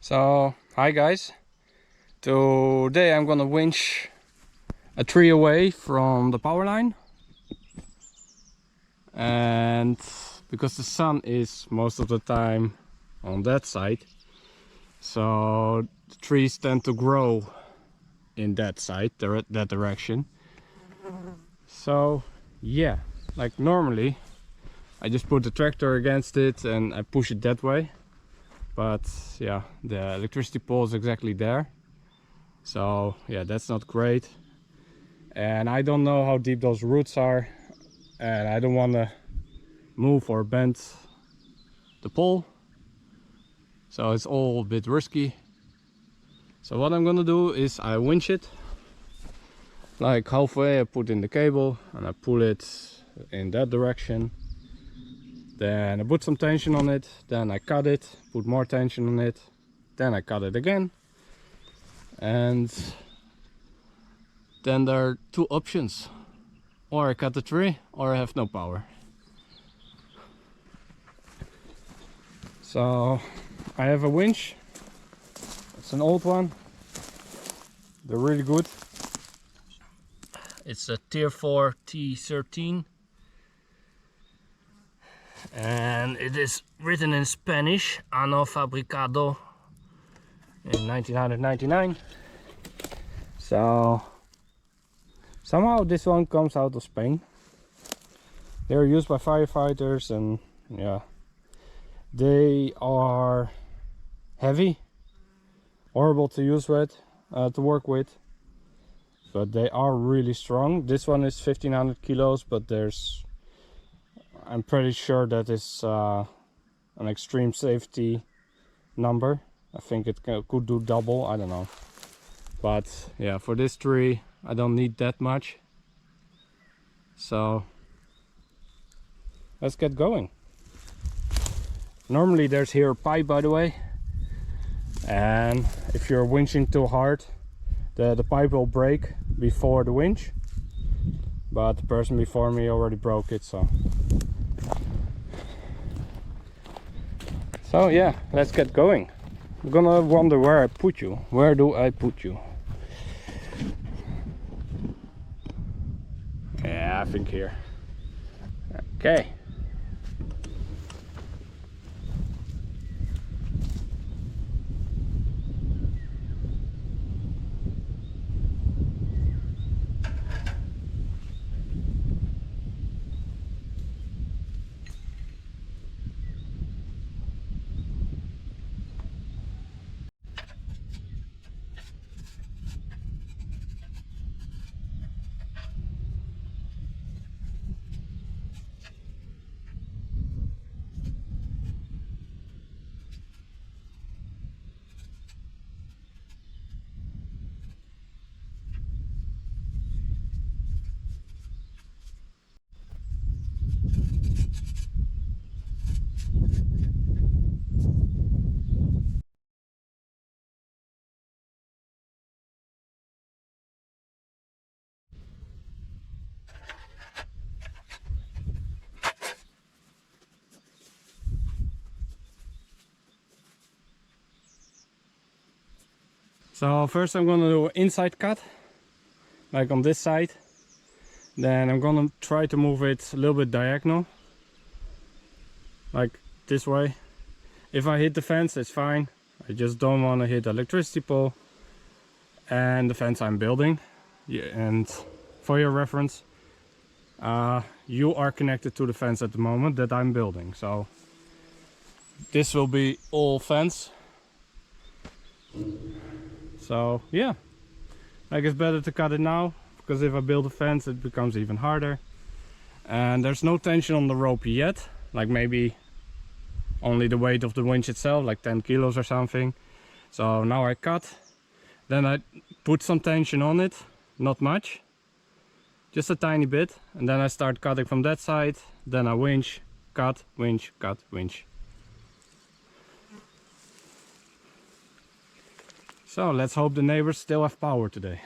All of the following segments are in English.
So, hi guys. Today I'm gonna winch a tree away from the power line. And because the sun is most of the time on that side, so the trees tend to grow in that side, that direction. So yeah, like normally I just put the tractor against it and I push it that way. But yeah, the electricity pole is exactly there. So yeah, that's not great. And I don't know how deep those roots are, and I don't want to move or bend the pole, so it's all a bit risky. So what I'm gonna do is I winch it like halfway. I put in the cable and I pull it in that direction, then I put some tension on it, then I cut it, put more tension on it, then I cut it again. And then there are two options: or I cut the tree or I have no power. So I have a winch. It's an old one. They're really good. It's a tier 4 T13 and it is written in Spanish, Ano Fabricado, in 1999. So somehow this one comes out of Spain. They're used by firefighters, and yeah, they are heavy, horrible to use with, to work with, but they are really strong. This one is 1500 kilos, but I'm pretty sure that is an extreme safety number. I think it could do double, I don't know. But yeah, for this tree I don't need that much. So let's get going. Normally there's here a pipe, by the way, and if you're winching too hard, the pipe will break before the winch, but the person before me already broke it. So yeah, let's get going. I'm gonna wonder where I put you. Where do I put you? Yeah, I think here. Okay. So first I'm gonna do an inside cut, like on this side. Then I'm gonna try to move it a little bit diagonal, like this way. If I hit the fence, it's fine. I just don't want to hit the electricity pole and the fence I'm building. Yeah, and for your reference, you are connected to the fence at the moment that I'm building, so this will be all fence. So yeah, like it's better to cut it now, because if I build a fence it becomes even harder. And there's no tension on the rope yet, like maybe only the weight of the winch itself, like 10 kilos or something. So now I cut, then I put some tension on it, not much, just a tiny bit, and then I start cutting from that side. Then I winch, cut, winch, cut, winch. So let's hope the neighbors still have power today.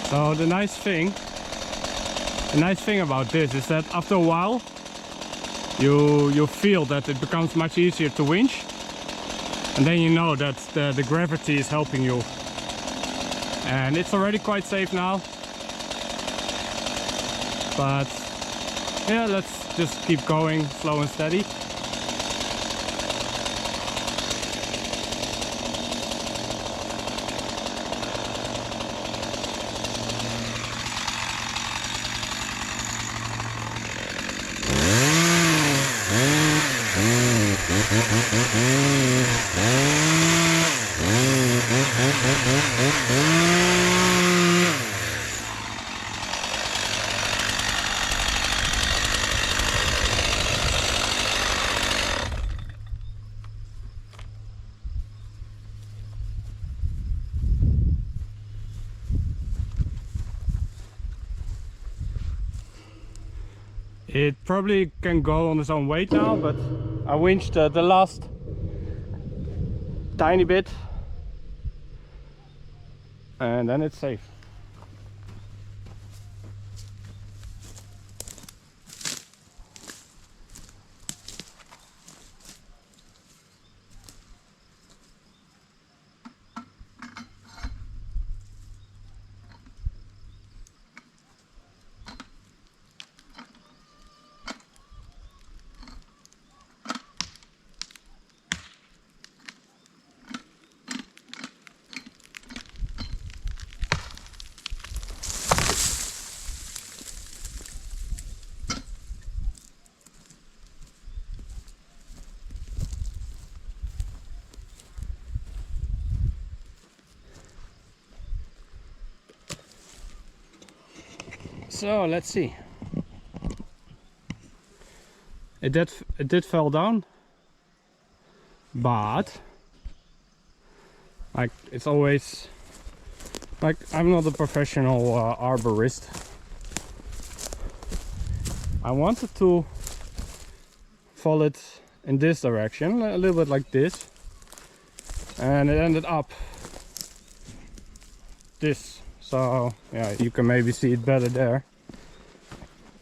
So the nice thing about this is that after a while you feel that it becomes much easier to winch, and then you know that the gravity is helping you, and it's already quite safe now. But yeah, let's just keep going slow and steady. It probably can go on its own weight now, but I winched the last tiny bit and then it's safe. So let's see. It did fall down, but like it's always like I'm not a professional arborist. I wanted to fall it in this direction, a little bit like this, and it ended up this. So yeah, you can maybe see it better there.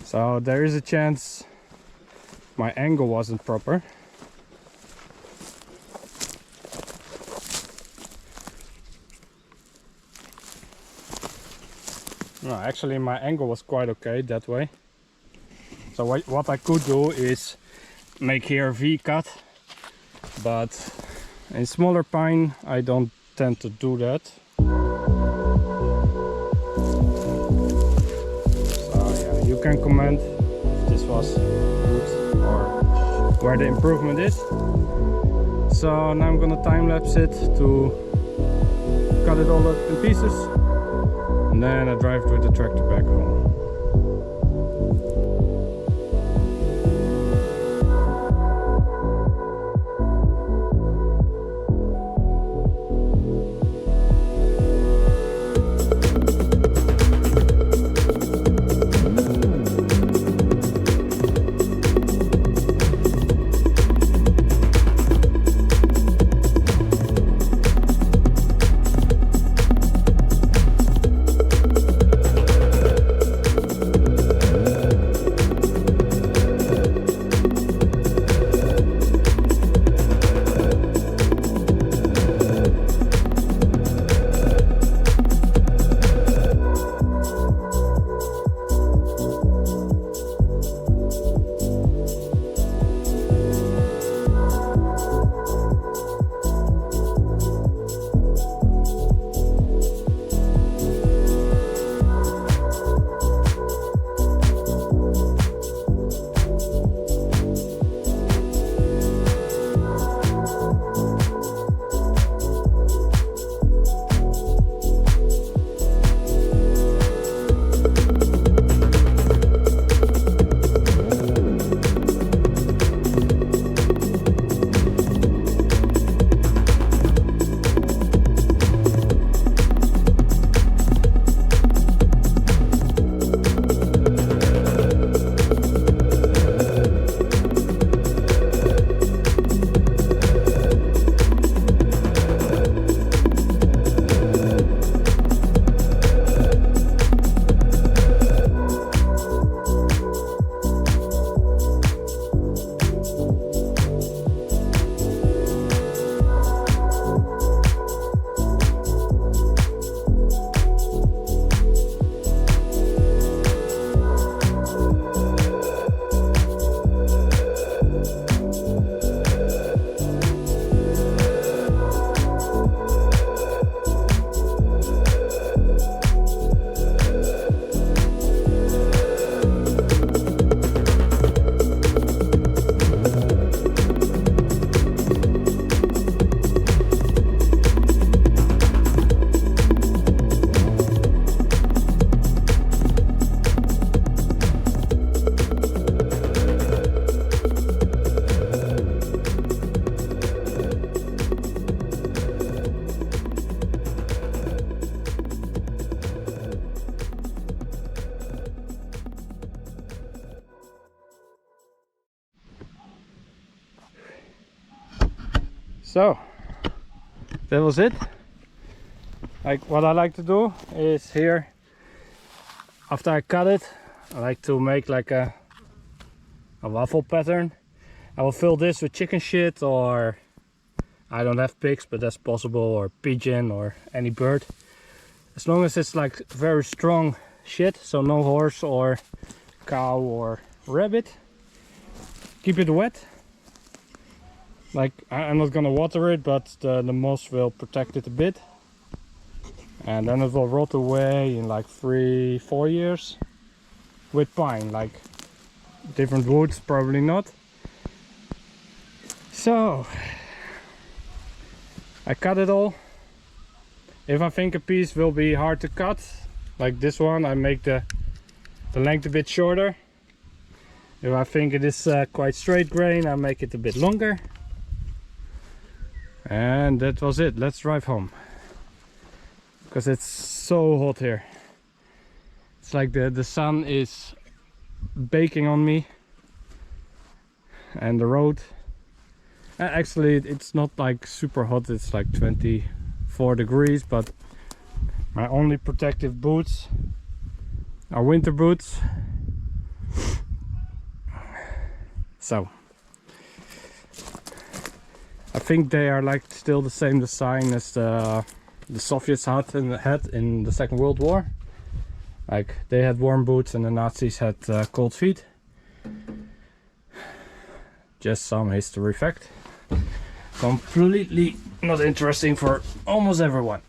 So there is a chance my angle wasn't proper. No, actually my angle was quite okay that way. So what I could do is make here a V cut, but in smaller pine I don't tend to do that. You can comment if this was good or where the improvement is. So now I'm gonna time lapse it to cut it all up in pieces, and then I drive with the tractor back home. So that was it. Like, what I like to do is here, after I cut it, I like to make like a waffle pattern. I will fill this with chicken shit, or I don't have pigs, but that's possible, or pigeon or any bird. As long as it's like very strong shit, so no horse or cow or rabbit. Keep it wet. Like, I'm not gonna water it, but the moss will protect it a bit. And then it will rot away in like 3-4 years. With pine, like different woods, probably not. So I cut it all. If I think a piece will be hard to cut, like this one, I make the length a bit shorter. If I think it is quite straight grain, I make it a bit longer. And that was it. Let's drive home, because it's so hot here. It's like the sun is baking on me, and the road, actually it's not like super hot, it's like 24 degrees, but my only protective boots are winter boots. So I think they are like still the same design as the Soviets had in the Second World War. Like, they had warm boots and the Nazis had cold feet. Just some history fact. Completely not interesting for almost everyone.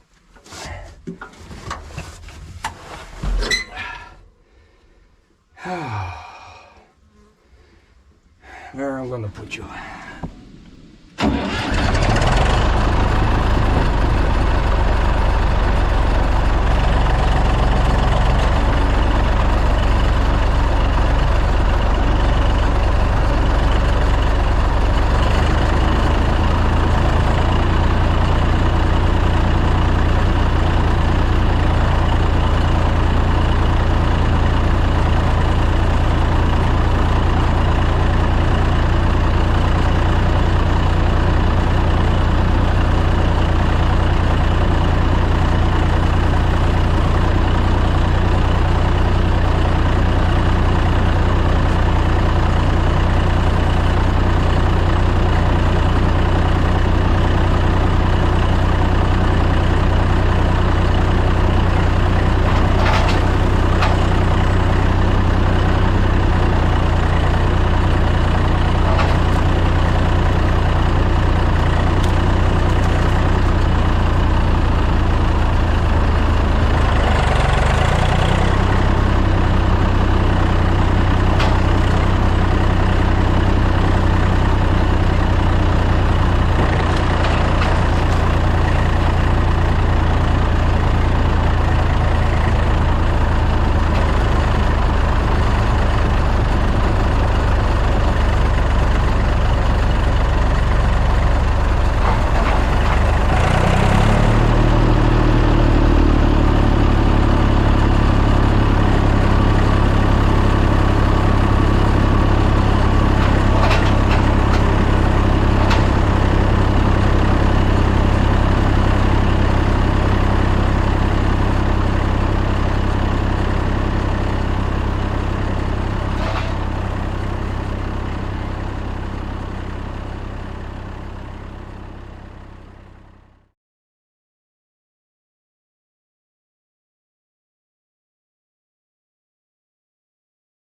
Where I'm gonna put you?